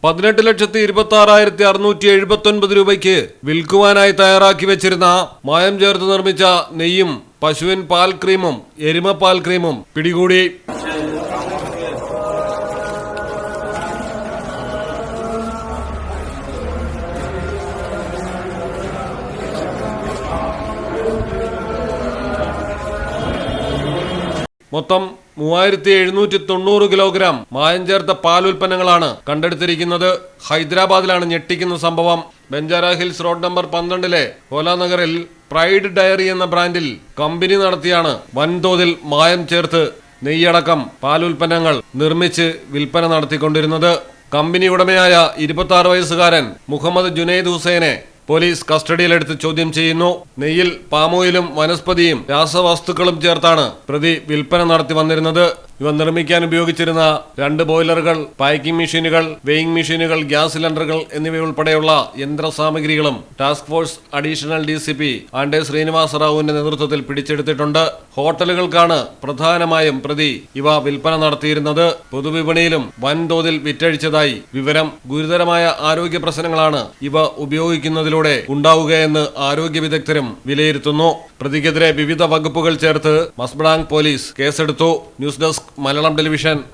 18,26,679 രൂപയ്ക്ക് വിൽക്കുവാനായി തയ്യാറാക്കി വെച്ചിരുന്ന മായം ചേർത്ത് നിർമ്മിച്ച നെയ്യും പശുവിൻ പാൽ ക്രീമും എരുമ പാൽ ക്രീമും പിടികൂടി. മൊത്തം 3790 കിലോഗ്രാം മായം ചേർത്ത പാൽ ഉൽപ്പന്നങ്ങളാണ് കണ്ടെടുത്തിരിക്കുന്നത്. ഹൈദരാബാദിലാണ് ഞെട്ടിക്കുന്ന സംഭവം. ബഞ്ചാര ഹിൽസ് റോഡ് നമ്പർ 12-ലെ ഹോലാനഗറിൽ പ്രൈഡ് ഡയറി എന്ന ബ്രാൻഡിൽ കമ്പനി നടത്തിയാണ് വൻതോതിൽ മായം ചേർത്ത് നെയ്യടക്കം പാലുൽപ്പന്നങ്ങൾ നിർമ്മിച്ച് വിൽപ്പന നടത്തിക്കൊണ്ടിരുന്നത്. കമ്പനി ഉടമയായ 26 വയസ്സുകാരൻ മുഹമ്മദ് ജുനൈദ് ഹുസൈനെ പോലീസ് കസ്റ്റഡിയിലെടുത്ത് ചോദ്യം ചെയ്യുന്നു. നെയ്യിൽ പാമോയിലും വനസ്പതിയും രാസവസ്തുക്കളും ചേർത്താണ് പ്രതി വിൽപ്പന നടത്തി വന്നിരുന്നത്. ഇവ നിർമ്മിക്കാൻ ഉപയോഗിച്ചിരുന്ന 2 ബോയിലറുകൾ, പാക്കിംഗ് മെഷീനുകൾ, വെയിങ് മെഷീനുകൾ, ഗ്യാസ് സിലിണ്ടറുകൾ എന്നിവയുൾപ്പെടെയുള്ള യന്ത്രസാമഗ്രികളും task force additional DCP Ande Srinivasa റാവുവിന്റെ നേതൃത്വത്തിൽ പിടിച്ചെടുത്തിട്ടുണ്ട്. ഹോട്ടലുകൾക്കാണ് പ്രധാനമായും പ്രതി ഇവ വിൽപ്പന നടത്തിയിരുന്നത്. പൊതുവിപണിയിലും വൻതോതിൽ വിറ്റഴിച്ചതായി വിവരം. ഗുരുതരമായ ആരോഗ്യ പ്രശ്നങ്ങളാണ് ഇവ ഉപയോഗിക്കുന്നതിലൂടെ ഉണ്ടാവുകയെന്ന് ആരോഗ്യ വിദഗ്ധരും വിലയിരുത്തുന്നു. പ്രതിക്കെതിരെ വിവിധ വകുപ്പുകൾ ചേർത്ത് മസ്ബഡാങ് പോലീസ് കേസെടുത്തു. News desk Malayalam television.